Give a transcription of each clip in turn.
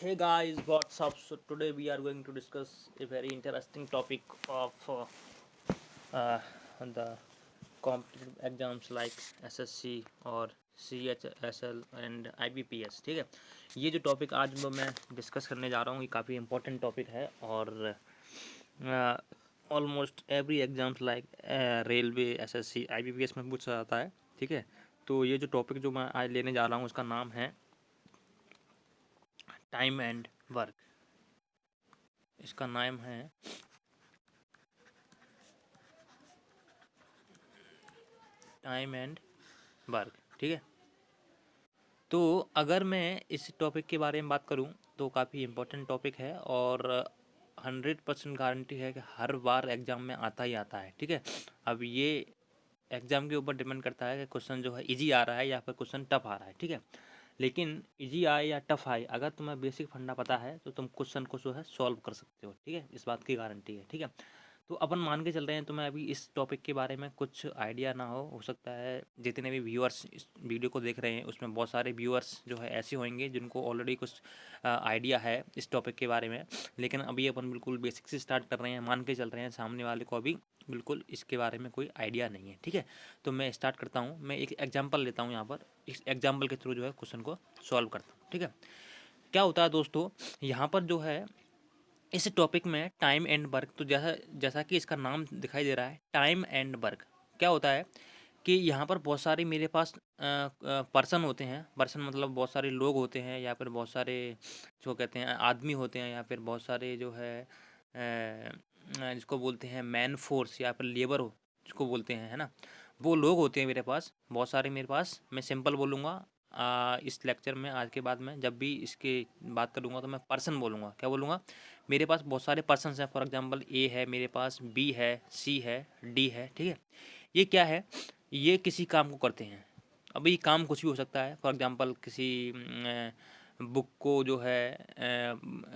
Hey guys, what's up? So today we are going to discuss a very interesting topic of the competitive exams like SSC और CHSL and IBPS। ठीक है, ये जो topic आज मैं discuss करने जा रहा हूँ ये काफ़ी इंपॉर्टेंट टॉपिक है और almost every exams like railway SSC IBPS में पूछा जाता है। ठीक है, तो ये जो टॉपिक जो मैं आज लेने जा रहा हूँ उसका नाम है टाइम एंड वर्क। इसका नाम है टाइम एंड वर्क। ठीक है, तो अगर मैं इस टॉपिक के बारे में बात करूं तो काफ़ी इम्पोर्टेंट टॉपिक है और 100% गारंटी है कि हर बार एग्ज़ाम में आता ही आता है। ठीक है, अब ये एग्ज़ाम के ऊपर डिपेंड करता है कि क्वेश्चन जो है इजी आ रहा है या फिर क्वेश्चन टफ आ रहा है। ठीक है, लेकिन इजी आए या टफ आए, अगर तुम्हें बेसिक फंडा पता है तो तुम क्वेश्चन को जो है सॉल्व कर सकते हो। ठीक है, इस बात की गारंटी है। ठीक है, तो अपन मान के चल रहे हैं तुम्हें अभी इस टॉपिक के बारे में कुछ आइडिया ना हो सकता है जितने भी व्यूअर्स इस वीडियो को देख रहे हैं उसमें बहुत सारे व्यूअर्स जो है ऐसे होंगे जिनको ऑलरेडी कुछ आइडिया है इस टॉपिक के बारे में, लेकिन अभी अपन बिल्कुल बेसिक से स्टार्ट कर रहे हैं। मान के चल रहे हैं सामने वाले को अभी बिल्कुल इसके बारे में कोई आइडिया नहीं है। ठीक है, तो मैं स्टार्ट करता हूँ। मैं एक एग्जाम्पल लेता हूँ यहाँ पर, इस एग्जाम्पल के थ्रू जो है क्वेश्चन को सॉल्व करता हूँ। ठीक है, क्या होता है दोस्तों, यहाँ पर जो है इस टॉपिक में टाइम एंड वर्क, तो जैसा जैसा कि इसका नाम दिखाई दे रहा है टाइम एंड वर्क, क्या होता है कि यहाँ पर बहुत सारे मेरे पास पर्सन होते हैं। पर्सन मतलब बहुत सारे लोग होते हैं या फिर बहुत सारे जो कहते हैं आदमी होते हैं या फिर बहुत सारे जो है जिसको बोलते हैं मैन फोर्स या फिर लेबर हो जिसको बोलते हैं, है ना, वो लोग होते हैं मेरे पास बहुत सारे। मेरे पास मैं सिंपल बोलूँगा इस लेक्चर में आज के बाद में जब भी इसके बात करूँगा तो मैं पर्सन बोलूँगा। क्या बोलूँगा, मेरे पास बहुत सारे पर्सन्स हैं। फॉर एग्जांपल ए है मेरे पास, बी है, सी है, डी है। ठीक है, ये क्या है, ये किसी काम को करते हैं। अब ये काम कुछ भी हो सकता है। फॉर एग्जांपल किसी बुक को जो है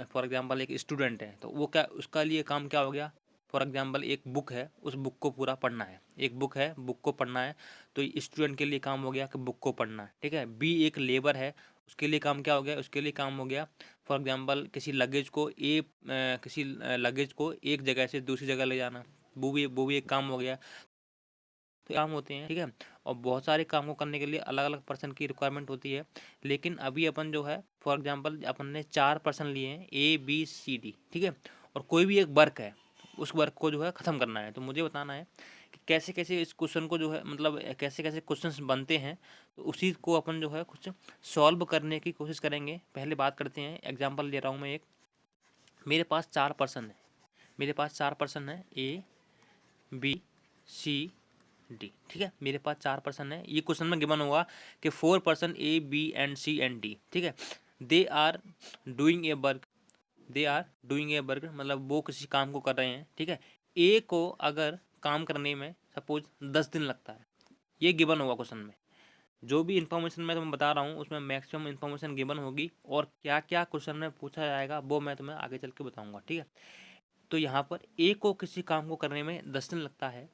फॉर एग्जांपल एक स्टूडेंट है तो वो क्या, उसका लिए काम क्या हो गया, फॉर एग्जांपल एक बुक है, उस बुक को पूरा पढ़ना है। एक बुक है, बुक को पढ़ना है, तो स्टूडेंट के लिए काम हो गया कि बुक को पढ़ना है। ठीक है, बी एक लेबर है, उसके लिए काम क्या हो गया, उसके लिए काम हो गया फॉर एग्जांपल किसी लगेज को किसी लगेज को एक जगह से दूसरी जगह ले जाना, वो भी एक काम हो गया। तो काम होते हैं। ठीक है, और बहुत सारे काम को करने के लिए अलग अलग पर्सन की रिक्वायरमेंट होती है। लेकिन अभी अपन जो है फॉर एग्जांपल अपन ने 4 पर्सन लिए हैं ABCD। ठीक है, और कोई भी एक वर्क है, उस वर्क को जो है ख़त्म करना है। तो मुझे बताना है कि कैसे कैसे इस क्वेश्चन को जो है मतलब कैसे कैसे क्वेश्चंस बनते हैं, तो उसी को अपन जो है कुछ सॉल्व करने की कोशिश करेंगे। पहले बात करते हैं, एग्जाम्पल ले रहा हूँ मैं एक। मेरे पास 4 पर्सन है, मेरे पास 4 पर्सन है ABCD। ठीक है, मेरे पास 4 पर्सन है। ये क्वेश्चन में गिवन होगा कि 4 पर्सन ABCD। ठीक है, they are doing a work, they are doing a work मतलब वो किसी काम को कर रहे हैं। ठीक है, ए को अगर काम करने में सपोज 10 दिन लगता है, ये गिवन होगा क्वेश्चन में। जो भी इन्फॉर्मेशन मैं तुम्हें बता रहा हूँ उसमें मैक्सिमम इन्फॉर्मेशन गिवन होगी और क्या क्या क्वेश्चन में पूछा जाएगा वो मैं तुम्हें आगे चल के बताऊँगा। ठीक है, तो यहाँ पर ए को किसी काम को करने में 10 दिन लगता है,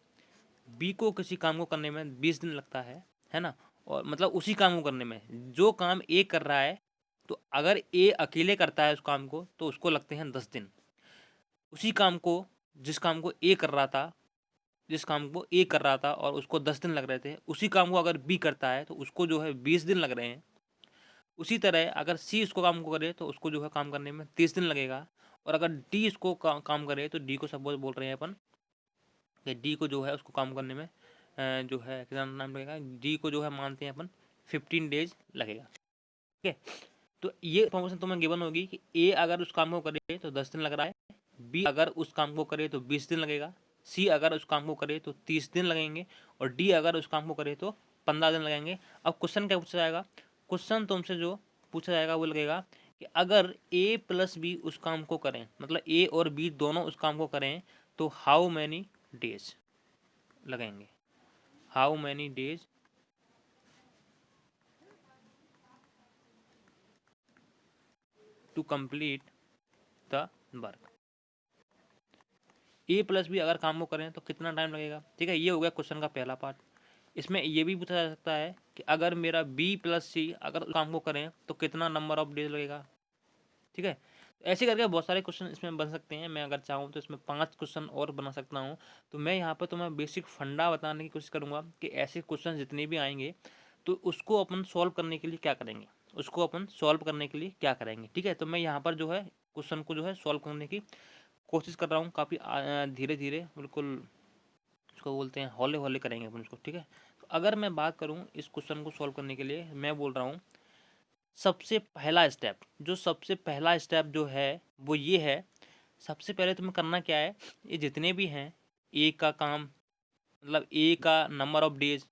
बी को किसी काम को करने में 20 दिन लगता है ना, और मतलब उसी काम को करने में जो काम ए कर रहा है, तो अगर ए अकेले करता है उस काम को तो उसको लगते हैं 10 दिन। उसी काम को जिस काम को ए कर रहा था, जिस काम को ए कर रहा था और उसको 10 दिन लग रहे थे, उसी काम को अगर बी करता है तो उसको जो है 20 दिन लग रहे हैं। उसी तरह अगर सी उसको काम को करे तो उसको जो है काम करने में 30 दिन लगेगा। और अगर डी इसको काम करे तो डी को सपोज बोल रहे हैं अपन कि डी को जो है उसको काम करने में जो है कितना टाइम लगेगा, डी को जो है मानते हैं अपन 15 डेज लगेगा। ठीक है, तो ये इन्फॉर्मेशन तुम्हें गिवन होगी कि ए अगर उस काम को करे तो 10 दिन लग रहा है, बी अगर उस काम को करे तो 20 दिन लगेगा, सी अगर उस काम को करे तो 30 दिन लगेंगे और डी अगर उस काम को करे तो 15 दिन लगेंगे। अब क्वेश्चन क्या पूछा जाएगा, क्वेश्चन तुमसे जो पूछा जाएगा वो लगेगा कि अगर ए प्लस बी उस काम को करें, मतलब ए और बी दोनों उस काम को करें तो हाउ मैनी डेज लगेंगे, how many days to complete the work. A plus B अगर काम को करें तो कितना टाइम लगेगा। ठीक है, ये हो गया क्वेश्चन का पहला पार्ट। इसमें ये भी पूछा जा सकता है कि अगर मेरा बी प्लस सी अगर काम को करें तो कितना नंबर ऑफ डेज लगेगा। ठीक है। ऐसे करके बहुत सारे क्वेश्चन इसमें बन सकते हैं। मैं अगर चाहूँ तो इसमें 5 क्वेश्चन और बना सकता हूँ। तो मैं यहाँ पर तुम्हें बेसिक फंडा बताने की कोशिश करूँगा कि ऐसे क्वेश्चन जितने भी आएंगे तो उसको अपन सॉल्व करने के लिए क्या करेंगे, उसको अपन सॉल्व करने के लिए क्या करेंगे। ठीक है, तो मैं यहाँ पर जो है क्वेश्चन को जो है सॉल्व करने की कोशिश कर रहा हूँ। काफ़ी धीरे धीरे, बिल्कुल उसको बोलते हैं हौले हौले करेंगे अपन उसको। ठीक है, तो अगर मैं बात करूँ इस क्वेश्चन को सॉल्व करने के लिए, मैं बोल रहा हूँ सबसे पहला स्टेप, जो सबसे पहला स्टेप जो है वो ये है। सबसे पहले तुम्हें करना क्या है, ये जितने भी हैं ए का काम, मतलब ए का नंबर ऑफ डेज,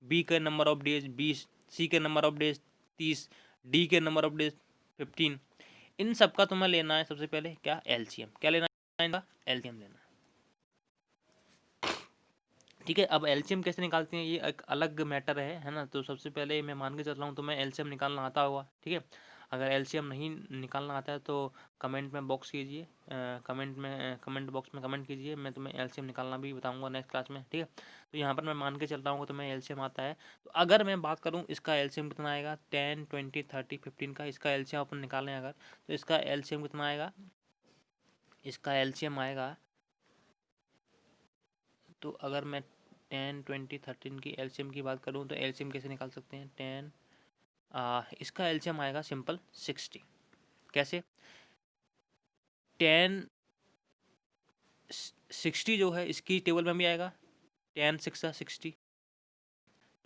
बी का नंबर ऑफ डेज 20, सी के नंबर ऑफ डेज 30, डी के नंबर ऑफ डेज 15, इन सब का तुम्हें लेना है सबसे पहले क्या, एलसीएम। क्या लेना है इनका, एलसीएम लेना है। ठीक है, अब एलसीएम कैसे निकालते हैं ये एक अलग मैटर है ना। तो सबसे पहले मैं मान के चल रहा हूँ तुम्हें एलसीएम निकालना आता होगा। ठीक है, अगर एलसीएम नहीं निकालना आता है तो कमेंट में बॉक्स कीजिए, कमेंट बॉक्स में कमेंट कीजिए, मैं तुम्हें एलसीएम निकालना भी बताऊंगा नेक्स्ट क्लास में। ठीक है, तो यहाँ पर मैं मान के चल रहा हूँ कि तुम्हें एलसीएम आता है। तो अगर मैं बात करूँ इसका एलसीएम कितना आएगा, 10, 20, 30, 15 का इसका एलसीएम अपन निकालें अगर, तो इसका एलसीएम कितना आएगा, इसका एलसीएम आएगा, तो अगर मैं 10, 20, 13 की एलसीएम की बात करूं तो एलसीएम कैसे निकाल सकते हैं, 10, इसका एलसीएम आएगा सिंपल 60। कैसे, 10 60 जो है इसकी टेबल में भी आएगा, 10 6 60,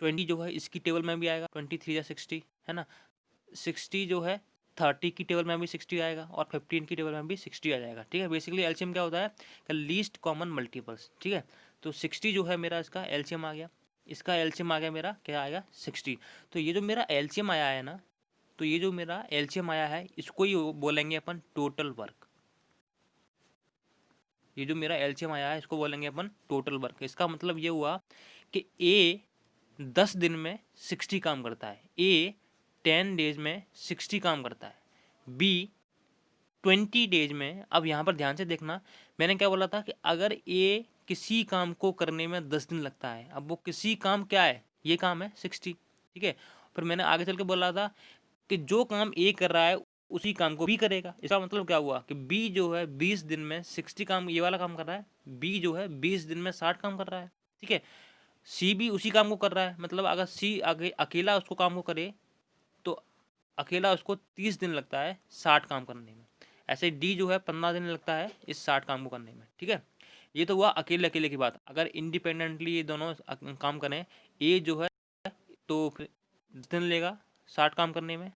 20 जो है इसकी टेबल में भी आएगा, 23 60, है ना। 60 जो है 30 की टेबल में भी 60 आएगा और 15 की टेबल में भी 60 आ जाएगा। ठीक है, बेसिकली एलसीएम क्या होता है, लीस्ट कॉमन मल्टीपल्स। ठीक है, तो 60 जो है मेरा इसका एलसीएम आ गया, इसका एलसीएम आ गया मेरा क्या आएगा 60। तो ये जो मेरा एलसीएम आया है ना, तो ये जो मेरा एलसीएम आया है इसको ही बोलेंगे अपन टोटल वर्क। ये जो मेरा एलसीएम आया है इसको बोलेंगे अपन टोटल वर्क। इसका मतलब ये हुआ कि ए 10 दिन में 60 काम करता है, ए 10 डेज में 60 काम करता है, बी 20 डेज में। अब यहाँ पर ध्यान से देखना, मैंने क्या बोला था कि अगर ए किसी काम को करने में 10 दिन लगता है, अब वो किसी काम क्या है, ये काम है 60। ठीक है, फिर मैंने आगे चल के बोला था कि जो काम ए कर रहा है उसी काम को बी करेगा। इसका मतलब क्या हुआ कि बी जो है 20 दिन में 60 काम, ये वाला काम कर रहा है, बी जो है 20 दिन में 60 काम कर रहा है। ठीक है, सी भी उसी काम को कर रहा है, मतलब अगर सी आगे अकेला उसको काम को करे तो अकेला उसको 30 दिन लगता है 60 काम करने में। ऐसे डी जो है 15 दिन लगता है इस 60 काम को करने में। ठीक है, ये तो हुआ अकेले अकेले की बात। अगर इंडिपेंडेंटली ये दोनों काम करें, ए जो है तो फिर दिन लेगा 60 काम करने में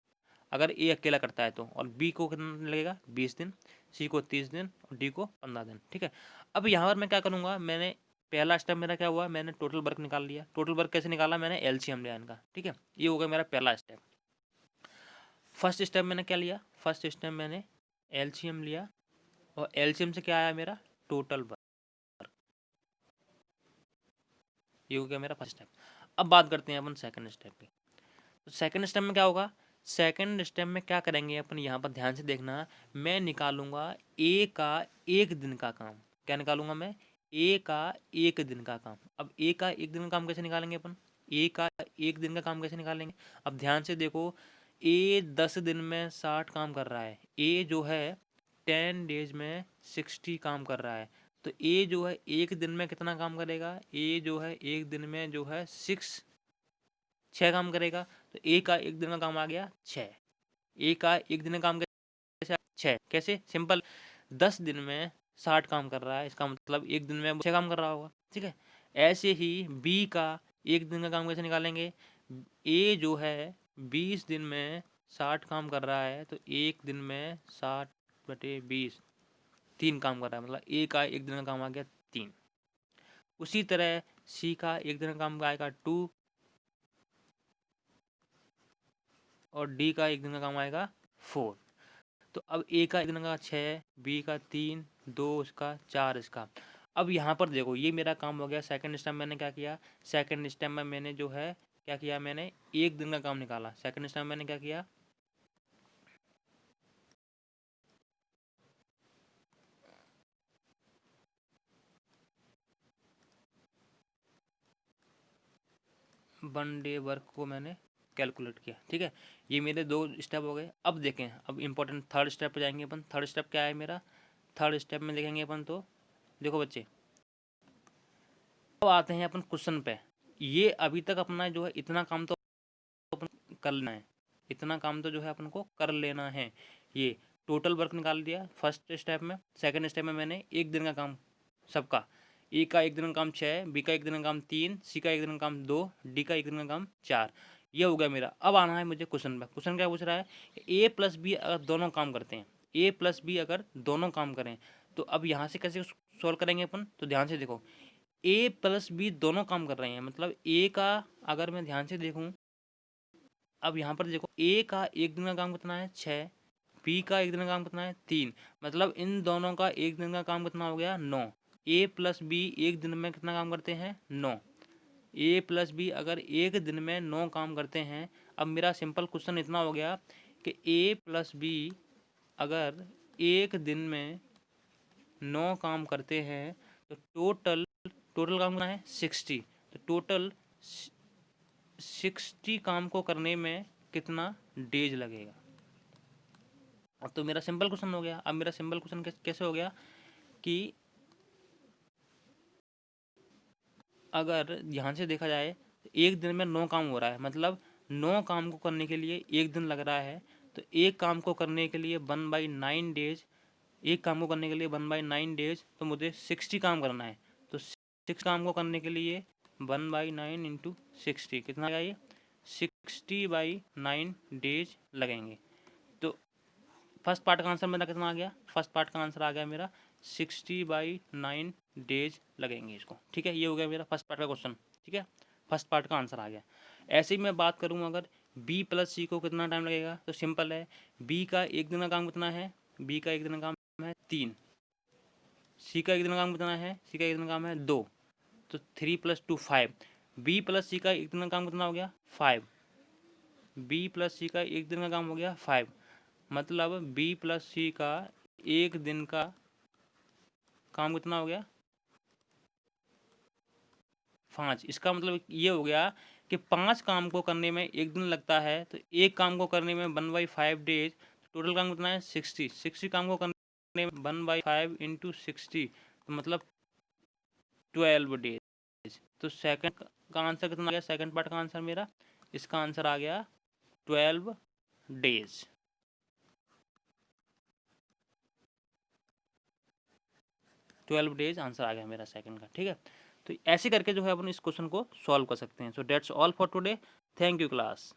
अगर ए अकेला करता है तो, और बी को कितना लगेगा 20 दिन, सी को 30 दिन और डी को 15 दिन। ठीक है, अब यहाँ पर मैं क्या करूँगा, मैंने पहला स्टेप मेरा क्या हुआ, मैंने टोटल वर्क निकाल लिया। टोटल वर्क कैसे निकाला, मैंने एलसीएम लिया इनका। ठीक है, ये हो गया मेरा पहला स्टेप। फर्स्ट स्टेप मैंने क्या लिया, फर्स्ट स्टेप मैंने एलसीएम लिया और एलसीएम से क्या आया मेरा टोटल वर्क। ये हो गया मेरा फर्स्ट स्टेप। अब बात करते हैं अपन सेकंड स्टेप की। तो सेकंड स्टेप में क्या होगा, सेकंड स्टेप में क्या करेंगे अपन, यहाँ पर ध्यान से देखना, मैं निकालूंगा ए का एक दिन का काम। क्या निकालूंगा मैं, ए का एक दिन का काम। अब ए का एक दिन का काम कैसे निकालेंगे अपन, ए का एक दिन का काम कैसे निकालेंगे। अब ध्यान से देखो, ए 10 दिन में 60 काम कर रहा है, ए जो है 10 डेज में 60 काम कर रहा है, तो ए जो है एक दिन में कितना काम करेगा, ए जो है एक दिन में जो है 6 काम करेगा। तो ए का एक दिन का काम आ गया 6, ए का एक दिन का काम कैसे 6, कैसे सिंपल, 10 दिन में 60 काम कर रहा है, इसका मतलब एक दिन में 6 काम कर रहा होगा। ठीक है, ऐसे ही बी का एक दिन का काम कैसे निकालेंगे, ए जो है 20 दिन में 60 काम कर रहा है, तो एक दिन में 60/20 3 काम कर रहा है, मतलब ए का एक दिन का काम आ गया 3। उसी तरह सी का एक दिन का काम आएगा 2 और डी का एक दिन का काम आएगा 4। तो अब ए का एक दिन का 6, बी का 3, 2 इसका 4 इसका। अब यहाँ पर देखो ये मेरा काम हो गया। सेकंड स्टेप मैंने क्या किया, सेकंड स्टेप में मैंने जो है क्या किया, मैंने एक दिन का काम निकाला। सेकंड स्टेप मैंने क्या किया, वन डे वर्क को मैंने कैलकुलेट किया। ठीक है, ये मेरे 2 स्टेप हो गए। अब देखें, अब इम्पोर्टेंट थर्ड स्टेप पे जाएंगे अपन। थर्ड स्टेप क्या है मेरा? थर्ड स्टेप में देखेंगे अपन, तो देखो बच्चे, अब आते हैं अपन क्वेश्चन पे। ये अभी तक अपना जो है इतना काम तो अपन कर लेना है, इतना काम तो जो है अपन को कर लेना है। ये टोटल वर्क निकाल दिया फर्स्ट स्टेप में। सेकंड स्टेप में मैंने एक दिन का काम सबका, ए का एक दिन का काम 6, बी का एक दिन का काम 3, सी का एक दिन का काम 2, डी का एक दिन का काम 4। ये हो गया मेरा। अब आना है मुझे क्वेश्चन पे। क्वेश्चन क्या पूछ रहा है? ए प्लस बी अगर दोनों काम करते हैं, ए प्लस बी अगर दोनों काम करें, तो अब यहाँ से कैसे सॉल्व करेंगे अपन? तो ध्यान से देखो, ए प्लस बी दोनों काम कर रहे हैं, मतलब ए का अगर मैं ध्यान से देखूं, अब यहाँ पर देखो, ए का एक दिन का काम कितना है? 6, बी का एक दिन का काम कितना है? 3, मतलब इन दोनों का एक दिन का काम कितना हो गया? 9। ए प्लस बी एक दिन में कितना काम करते हैं? 9। ए प्लस बी अगर एक दिन में 9 काम करते हैं, अब मेरा सिंपल क्वेश्चन इतना हो गया कि ए प्लस बी अगर एक दिन में 9 काम करते हैं, तो टोटल काम कितना है? 60। तो टोटल 60 काम को करने में कितना डेज लगेगा? अब तो मेरा सिंपल क्वेश्चन हो गया। अब मेरा सिंपल क्वेश्चन कैसे हो गया कि अगर ध्यान से देखा जाए, एक दिन में 9 काम हो रहा है, मतलब 9 काम को करने के लिए एक दिन लग रहा है, तो एक काम को करने के लिए 1/9 डेज, एक काम को करने के लिए 1/9 डेज, तो मुझे 60 काम करना है। तो 6 काम को करने के लिए 1/9 इंटू 60 कितना आएगा? ये 60/9 डेज लगेंगे। तो फर्स्ट पार्ट का आंसर मेरा कितना आ गया? फर्स्ट पार्ट का आंसर आ गया मेरा 60/9 डेज लगेंगे इसको। ठीक है, ये हो गया मेरा फर्स्ट पार्ट का क्वेश्चन। ठीक है, फर्स्ट पार्ट का आंसर आ गया। ऐसे ही मैं बात करूँ अगर बी प्लस सी को कितना टाइम लगेगा, तो सिंपल है, बी का एक दिन का काम कितना है? बी का एक दिन का काम है 3, सी का एक दिन का काम कितना है? सी का एक दिन का काम है 2, तो 3 + 2 5। बी प्लस सी का एक दिन का काम कितना हो गया? 5। बी प्लस सी का एक दिन का काम हो गया 5, मतलब बी प्लस सी का एक दिन का काम कितना हो गया? 5। इसका मतलब ये हो गया कि 5 काम को करने में एक दिन लगता है, तो एक काम को करने में 1/5 डेज, टोटल काम कितना है? 60। 60 काम को करने में 1/5 इंटू 60, तो मतलब 12 डेज। तो सेकंड का आंसर कितना आ गया? सेकंड पार्ट का आंसर मेरा, इसका आंसर आ गया 12 डेज। 12 डेज आंसर आ गया मेरा सेकंड का। ठीक है, तो ऐसे करके जो है अपन इस क्वेश्चन को सॉल्व कर सकते हैं। So that's all for today. Thank you class.